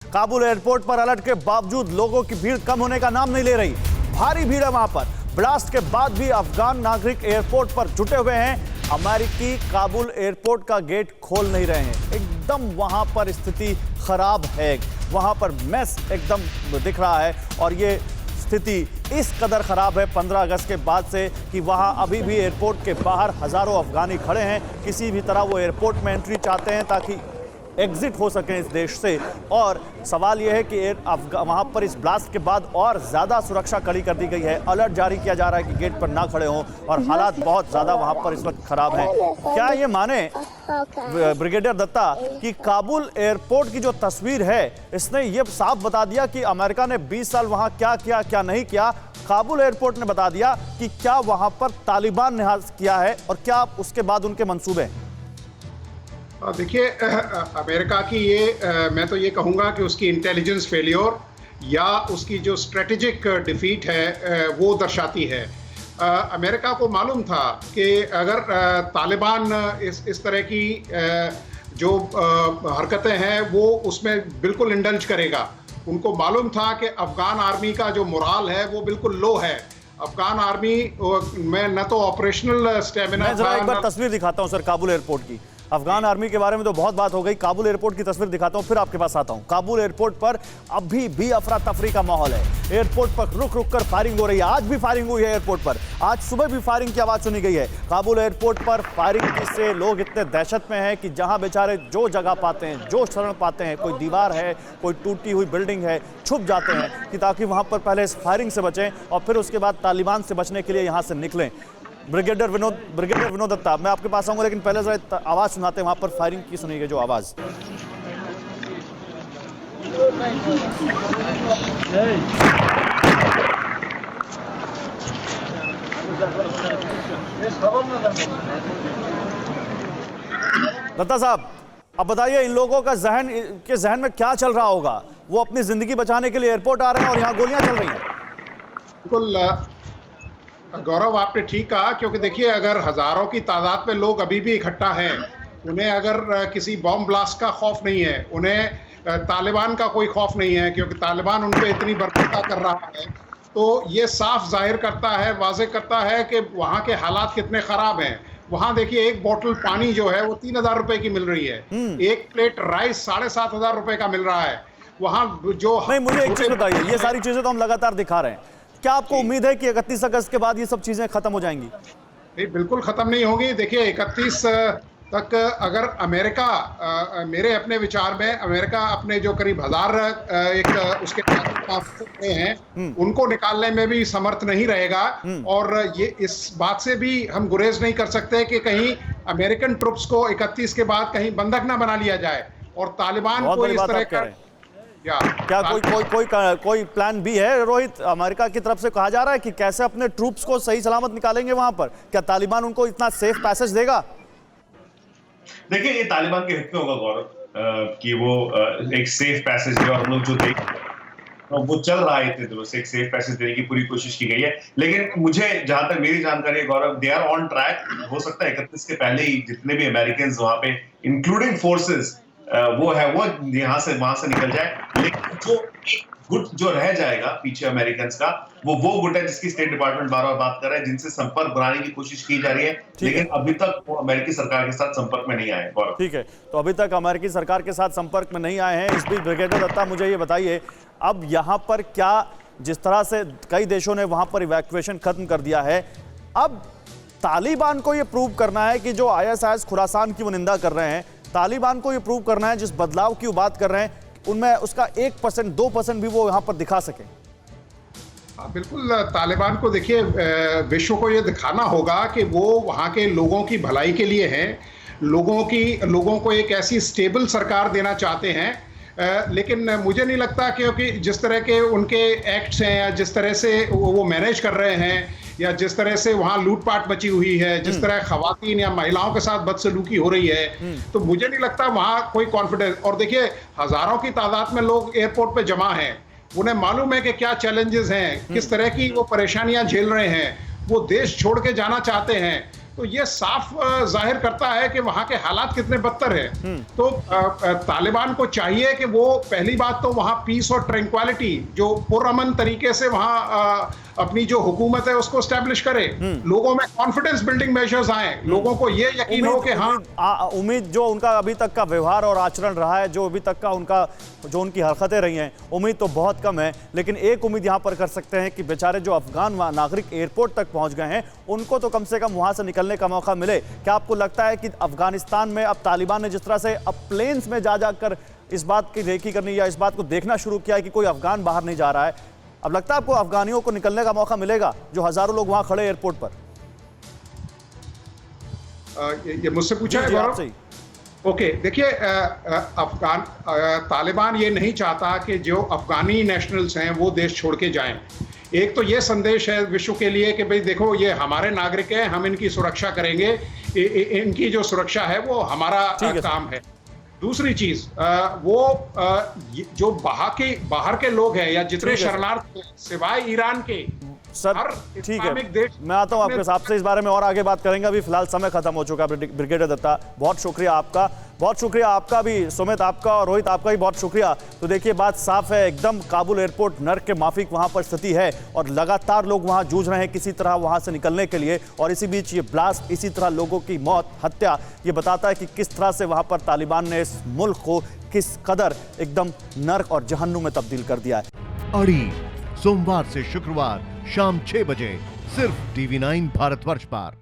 Kabul airport पर alert के बावजूद लोगों की भीड़ कम होने का नाम नहीं ले रही। भारी भीड़ है वहां पर। ब्लास्ट के बाद भी अफगान नागरिक एयरपोर्ट पर जुटे हुए हैं। अमेरिकी काबुल एयरपोर्ट का गेट खोल नहीं रहे हैं। एकदम वहां पर स्थिति खराब है, वहां पर मैस एकदम दिख रहा है। और ये स्थिति इस कदर खराब है 15 अगस्त के बाद से कि वहां अभी भी एयरपोर्ट के बाहर हजारों अफगानी खड़े हैं। किसी भी तरह वो एयरपोर्ट में एंट्री चाहते हैं ताकि एग्जिट हो सके इस देश से। और सवाल यह है कि वहां पर इस ब्लास्ट के बाद और ज्यादा सुरक्षा कड़ी कर दी गई है। अलर्ट जारी किया जा रहा है कि गेट पर ना खड़े हों और हालात बहुत ज्यादा वहां पर इस वक्त खराब हैं। क्या ये माने ब्रिगेडियर दत्ता कि काबुल एयरपोर्ट की जो तस्वीर है इसने ये साफ बता दिया कि अमेरिका ने 20 साल वहां क्या किया क्या नहीं किया। काबुल एयरपोर्ट ने बता दिया कि क्या वहां पर तालिबान ने किया है और क्या उसके बाद उनके मंसूबे हैं। देखिए, अमेरिका की मैं तो ये कहूँगा कि उसकी इंटेलिजेंस फेलियर या उसकी जो स्ट्रेटेजिक डिफीट है वो दर्शाती है। अमेरिका को मालूम था कि अगर तालिबान इस तरह की जो हरकतें हैं वो उसमें बिल्कुल इंडल्ज करेगा। उनको मालूम था कि अफगान आर्मी का जो मोराल है वो बिल्कुल लो है। अफगान आर्मी में न तो ऑपरेशनल स्टेमिना था। मैं जरा एक बार तस्वीर दिखाता हूं सर काबुल एयरपोर्ट की। अफगान आर्मी के बारे में तो बहुत बात हो गई, काबुल एयरपोर्ट की तस्वीर दिखाता हूं फिर आपके पास आता हूं। काबुल एयरपोर्ट पर अभी भी अफरा तफरी का माहौल है। एयरपोर्ट पर रुक रुक कर फायरिंग हो रही है। आज भी फायरिंग हुई है एयरपोर्ट पर। आज सुबह भी फायरिंग की आवाज सुनी गई है। काबुल एयरपोर्ट पर फायरिंग से लोग इतने दहशत में हैं कि जहां बेचारे जो जगह पाते हैं, जो शरण पाते हैं, कोई दीवार है, कोई टूटी हुई बिल्डिंग है, छुप जाते हैं कि ताकि वहां पर पहले इस फायरिंग से बचें और फिर उसके बाद तालिबान से बचने के लिए यहां से निकलें। ब्रिगेडियर विनोद दत्ता, मैं आपके पास आऊंगा लेकिन पहले जरा आवाज सुनाते हैं। वहां पर फायरिंग की सुनी गई जो आवाज। दत्ता साहब, अब बताइए इन लोगों का जहन में क्या चल रहा होगा। वो अपनी जिंदगी बचाने के लिए एयरपोर्ट आ रहे हैं और यहाँ गोलियां चल रही हैं। बिल्कुल गौरव, आपने ठीक कहा, क्योंकि देखिए अगर हजारों की तादाद में लोग अभी भी इकट्ठा हैं, उन्हें अगर किसी बॉम्ब ब्लास्ट का खौफ नहीं है, उन्हें तालिबान का कोई खौफ नहीं है क्योंकि तालिबान उन पे इतनी बर्बादी कर रहा है, तो ये साफ जाहिर करता है, वाज़ेह करता है कि वहाँ के हालात कितने खराब हैं। वहाँ देखिए एक बोतल पानी जो है वो 3000 रुपए की मिल रही है। एक प्लेट राइस 7500 रुपए का मिल रहा है। वहाँ जो नहीं, मुझे एक चीज बताइए, ये सारी चीजें तो हम लगातार दिखा रहे हैं, क्या आपको उम्मीद है कि 31 अगस्त के बाद ये सब चीजें खत्म हो जाएंगी? नहीं, बिल्कुल खत्म नहीं होगी। देखिए 31 तक अगर अमेरिका, मेरे अपने विचार में अमेरिका अपने जो करीब 1000 उसके हैं उनको निकालने में भी समर्थ नहीं रहेगा। और ये इस बात से भी हम गुरेज नहीं कर सकते कि कहीं अमेरिकन ट्रुप्स को 31 के बाद कहीं बंधक ना बना लिया जाए और तालिबान को इस तरह का क्या कोई प्लान भी है रोहित? अमेरिका की तरफ से कहा जा रहा है कि कैसे अपने ट्रूप्स को सही सलामत निकालेंगे वहां पर। क्या तालिबान उनको इतना सेफ पैसेज देगा? देखिए, ये तालिबान के हित में होगा गौरव कि वो एक सेफ पैसेज दे, और हम लोग जो देख वो चल रहा है इतने दिनों से, एक सेफ पैसेज देने की पूरी कोशिश की गई है। लेकिन मुझे जहां तक मेरी जानकारी है गौरव, दे आर ऑन ट्रैक। हो सकता है 31 के पहले ही जितने भी अमेरिकन वहां पे इंक्लूडिंग फोर्सेस वो है वो यहाँ से वहां से निकल जाए। लेकिन जो एक गुट जो रह जाएगा पीछे अमेरिकन का, वो गुट है जिसकी स्टेट डिपार्टमेंट बार बार बात कर रहा है, जिनसे संपर्क बनाने की कोशिश की जा रही है, लेकिन अभी तक वो अमेरिकी सरकार के साथ संपर्क में नहीं आए। ठीक है, तो अभी तक अमेरिकी सरकार के साथ संपर्क में नहीं आए हैं। इस बीच ब्रिगेडियर दत्ता, मुझे ये बताइए, अब यहाँ पर क्या, जिस तरह से कई देशों ने वहां पर इवैक्यूएशन खत्म कर दिया है, अब तालिबान को यह प्रूव करना है कि जो ISIS खुरासान की वो निंदा कर रहे हैं, तालिबान को यह प्रूव करना है जिस बदलाव की बात कर रहे हैं उनमें उसका 1% 2% भी वो यहां पर दिखा सके। बिल्कुल, तालिबान को देखिए विश्व को ये दिखाना होगा कि वो वहाँ के लोगों की भलाई के लिए हैं, लोगों को एक ऐसी स्टेबल सरकार देना चाहते हैं। लेकिन मुझे नहीं लगता, क्योंकि जिस तरह के उनके एक्ट्स हैं या जिस तरह से वो मैनेज कर रहे हैं या जिस तरह से वहाँ लूटपाट मची हुई है, जिस तरह खवातीन या महिलाओं के साथ बदसलूकी हो रही है, तो मुझे नहीं लगता वहाँ कोई कॉन्फिडेंस। और देखिए हजारों की तादाद में लोग एयरपोर्ट पे जमा हैं, उन्हें मालूम है कि क्या चैलेंजेस हैं, किस तरह की वो परेशानियां झेल रहे हैं, वो देश छोड़ के जाना चाहते हैं। तो ये साफ जाहिर करता है कि वहां के हालात कितने बदतर हैं। तो तालिबान को चाहिए कि वो पहली बात तो वहां पीस और ट्रैंक्विलिटी जो पुरअमन तरीके से वहां अपनी जो हुकूमत है उसको स्टैब्लिश करे, लोगों में कॉन्फिडेंस बिल्डिंग मेजर्स आए, लोगों को ये यकीन हो कि हाँ उम्मीद जो उनका अभी तक का व्यवहार और आचरण रहा है, जो अभी तक का उनका जो उनकी हरकतें रही हैं, उम्मीद तो बहुत कम है। लेकिन एक उम्मीद यहां पर कर सकते हैं कि बेचारे जो अफगान नागरिक एयरपोर्ट तक पहुंच गए हैं उनको तो कम से कम वहां से निकलने का मौका मिले। क्या आपको लगता है कि अफगानिस्तान में अब तालिबान ने जिस तरह से अब प्लेन्स में जा जाकर इस बात की रेकी करनी या इस बात को देखना शुरू किया है कि कोई अफगान बाहर नहीं जा रहा है, अब लगता है आपको अफगानियों को निकलने का मौका मिलेगा जो हजारों लोग वहां खड़े एयरपोर्ट पर? ये मुझसे पूछा है गौरव? ओके, देखिए अफगान तालिबान ये नहीं चाहता कि जो अफगानी नेशनल्स हैं वो देश छोड़ के जाएं। एक तो ये संदेश है विश्व के लिए कि भाई देखो ये हमारे नागरिक हैं, हम इनकी सुरक्षा करेंगे, इनकी जो सुरक्षा है वो हमारा काम है। दूसरी चीज वो जो बाहर के लोग हैं या जितने शरणार्थी सिवाय ईरान के सर, ठीक है, मैं आता हूं आपके साथ से इस बारे में और आगे बात करेंगे। अभी फिलहाल समय खत्म हो चुका है। ब्रिगेडियर दत्ता, बहुत शुक्रिया आपका भी, सुमित आपका और रोहित आपका भी बहुत शुक्रिया। तो देखिए बात साफ है एकदम, काबुल एयरपोर्ट नर्क के माफिक वहां पर स्थिति है और लगातार लोग वहां जूझ रहे हैं किसी तरह वहां से निकलने के लिए। और इसी बीच ये ब्लास्ट, इसी तरह लोगों की मौत, हत्या, ये बताता है कि किस तरह से वहां पर तालिबान ने इस मुल्क को किस कदर एकदम नर्क और जहन्नुम में तब्दील कर दिया है। अड़ी सोमवार से शुक्रवार शाम 6 बजे सिर्फ TV9 भारतवर्ष पर।